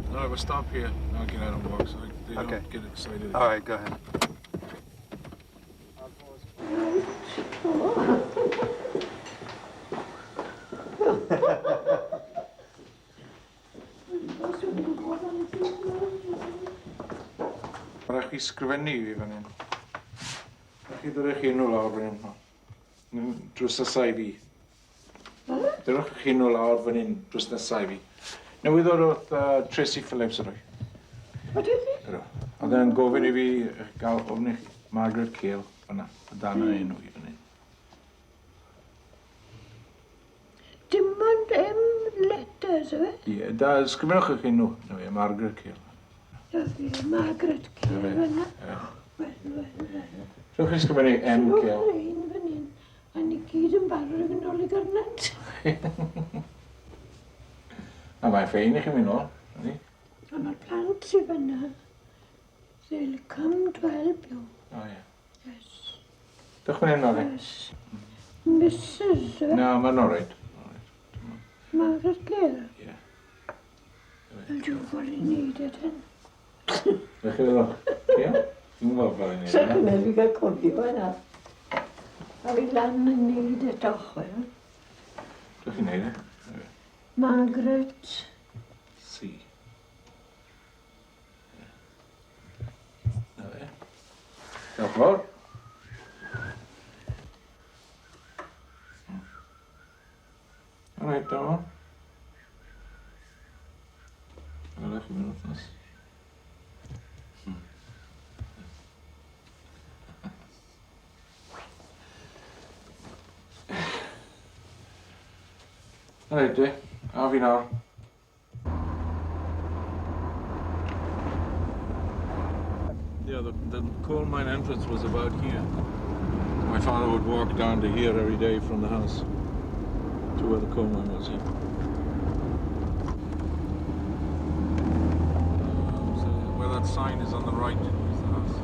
All right, we'll stop here. I'll get out and walk so they Okay. don't get excited. All right, go ahead. Rhaid chi sgrifennu i fi fan hyn. Rhaid chi ddod eich enw lawr fan hyn. Drws nesa i fi. Dyrwch eich enw lawr fan hyn drws nesa i fi. Newydd oedd Tracy Phillips yr What is it? Oedd e'n gofyn I fi gael ofn eich Margaret Cale fan'na. A dan y enw I fan hyn. Dim ond letters, yw e? Ie, da, sgrifennwch eich enw. No, Margaret Cale. Margaret Cale yna. Rwy'ch chi'n sgrifennu M. Rwy'ch Cale. ein fan hyn. A ni gyd yn barod yn ôl I garnant. A mae'n ffein I chi mynd nôl. A mae'r plant sydd fyna. They'll come to help you. O, ie. Yes. Dych chi'n enw fi? Yes. Mrs. yw e? No, mae'n alright. Margaret Cale. Ie. Wel, dwi'n fawr I wneud ydyn. Dych chi'n meddwl? Ie? Dwi'n meddwl bod i'n So ei gynnu fi gael cofio yna. A fi lan yn wneud y dochwel. Dych chi'n neud e? Margaret. C. Na fe. Diolch yn fawr. All right, dyma. Wel, eich mynd wrthnos. All right, de. A fi nawr. Yeah, the coal mine entrance was about here. My father would walk down to here every day from the house to where the coal mine was here. So where that sign is on the right is the house.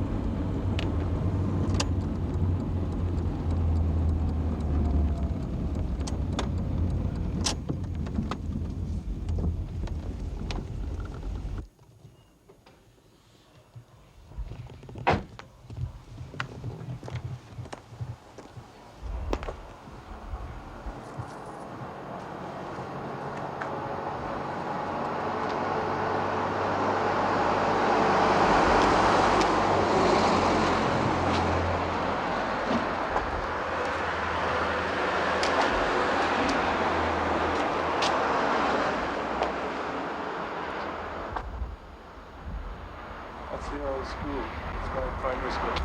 That's the old school. It's my primary school.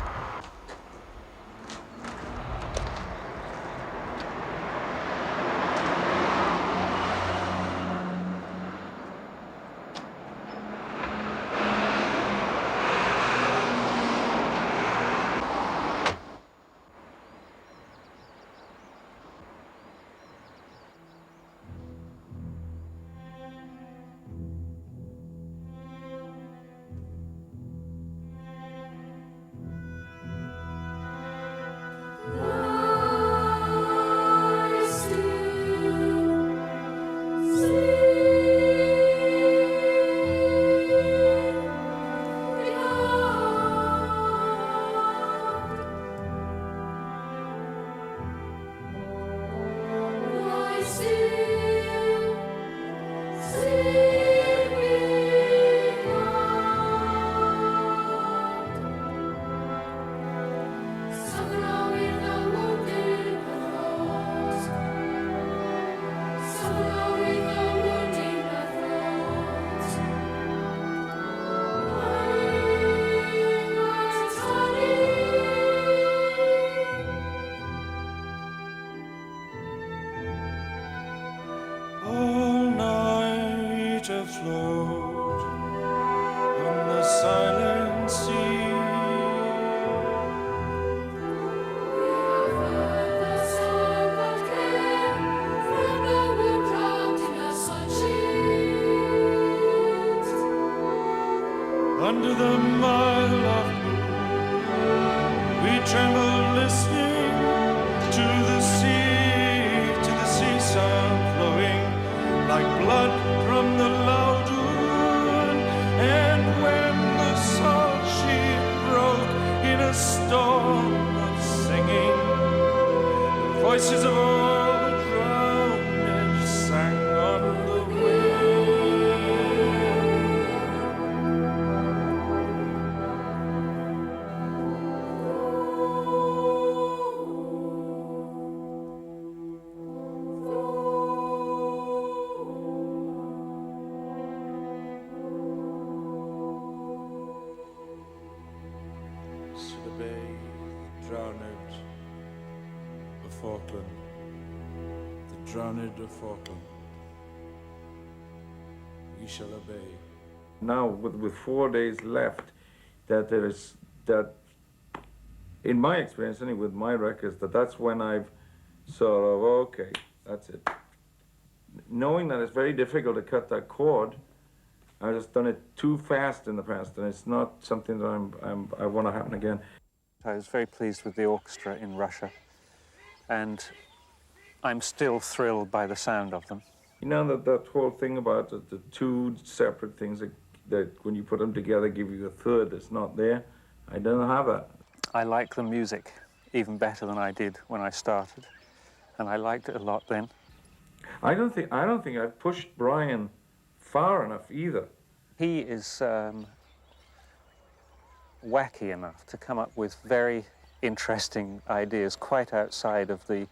under the mile of moon. We tremble listening to the sea sound flowing like blood from the loud wound. And when the salt sheet broke in a storm of singing, the voices of all the drowned sang on the wind. Sula Bay, drowned of Falkland, the drowned of Falkland. We shall obey. Now, with 4 days left, that there is that, in my experience, anyway, with my records, that's when I've sort of okay, that's it. Knowing that it's very difficult to cut that chord, I've just done it too fast in the past, and it's not something that I want to happen again. I was very pleased with the orchestra in Russia, and I'm still thrilled by the sound of them. You know, that whole thing about the two separate things that when you put them together give you a third that's not there, I don't have that. I like the music even better than I did when I started, and I liked it a lot then. I don't think I've pushed Brian far enough either. He is wacky enough to come up with very interesting ideas quite outside of the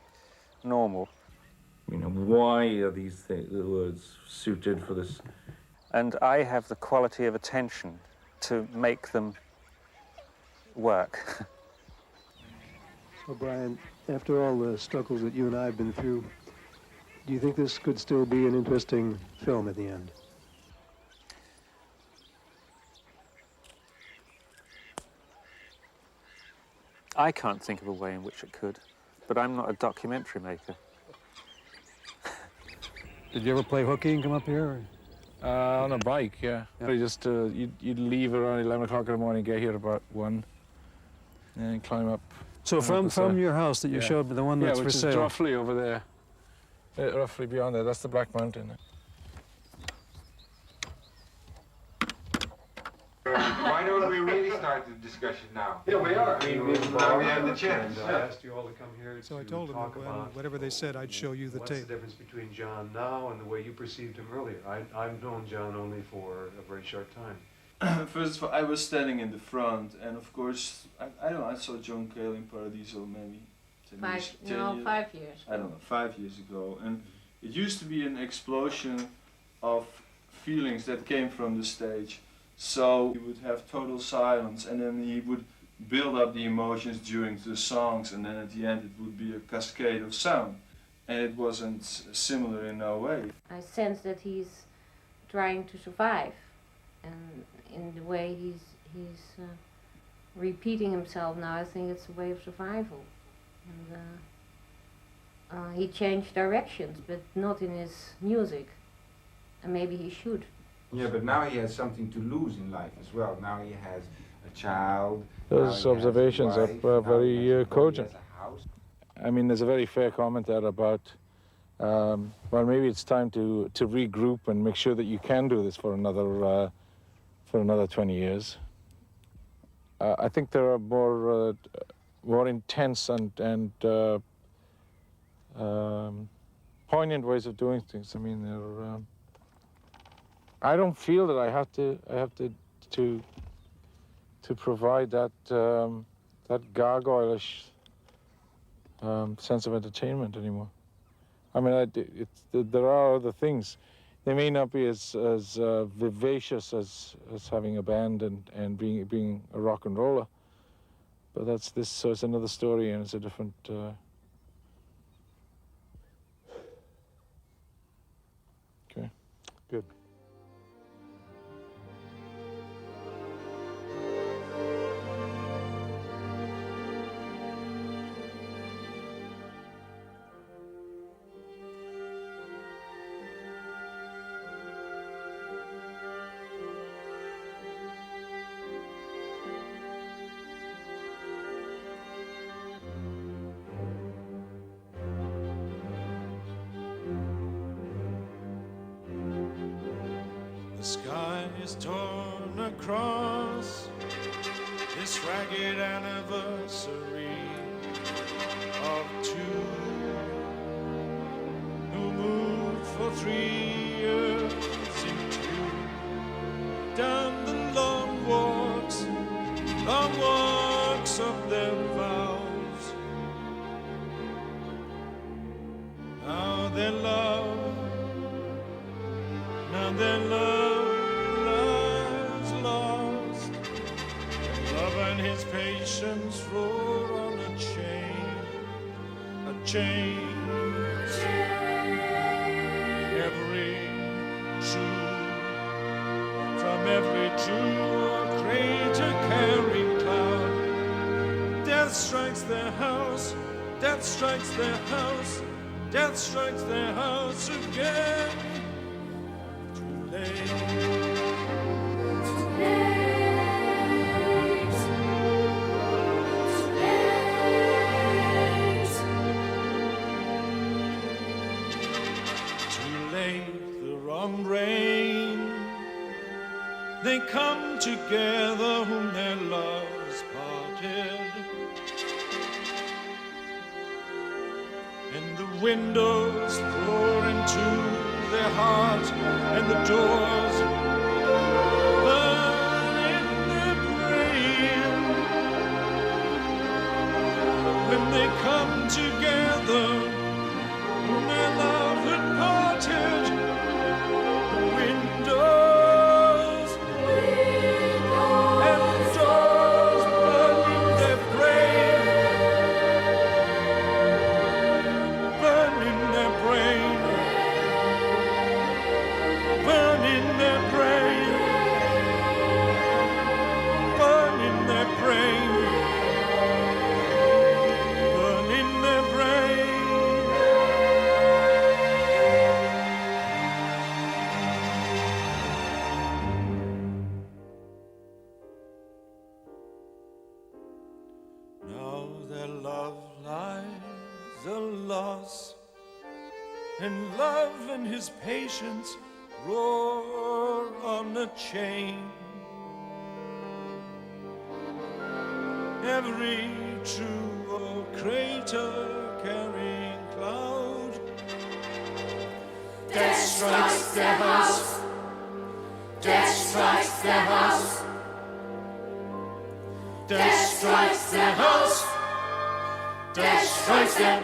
normal. You know, why are these the words suited for this? And I have the quality of attention to make them work. So, Brian, after all the struggles that you and I have been through, do you think this could still be an interesting film at the end? I can't think of a way in which it could, but I'm not a documentary maker. Did you ever play hooky and come up here? On a bike, yeah. You just you'd leave around 11 o'clock in the morning, get here about 1, and then climb up. So from your house that you showed me, the one that's for sale? Yeah, which is roughly over there, roughly beyond there. That's the Black Mountain. Why don't we really start the discussion now? Yeah, we are. Now we have the chance. I asked you all to come here So I to told him talk that about whatever they said, I'd show you the what's tape. the difference between John now and the way you perceived him earlier. I've known John only for a very short time. First of all, I was standing in the front, and of course, I don't know, I saw John Cale in Paradiso maybe 10 years. 5 years. I don't know, 5 years ago. And it used to be an explosion of feelings that came from the stage. So he would have total silence, and then he would build up the emotions during the songs, and then at the end it would be a cascade of sound. And it wasn't similar in no way. I sense that he's trying to survive, and in the way he's repeating himself now, I think it's a way of survival. And he changed directions, but not in his music, and maybe he should. Yeah, but now he has something to lose in life as well. Now he has a child. Those observations are very cogent. I mean, there's a very fair comment there about, well, maybe it's time to regroup and make sure that you can do this for another 20 years. I think there are more intense and poignant ways of doing things. I mean, they're. I don't feel that I have to provide that that gargoylish sense of entertainment anymore. I mean, there are other things. They may not be as vivacious as having a band and being a rock and roller, but that's this. So it's another story, and it's a different. Okay, good. is torn across this ragged anniversary of two who moved for 3 years into down the long walks of their vows. Now their love lies lost. Love and his patience roar on a chain. Every true or crater carrying cloud. Death strikes their house, death strikes their house, death strikes their house again. Too late. Rain, they come together whom their loves parted, and the windows pour into their heart, and the doors burn in their brain. When they come together whom their love had parted, and love and his patience roar on a chain. Every true old crater carrying cloud. Death strikes their house. Death strikes their house. Death strikes their house. Death strikes them.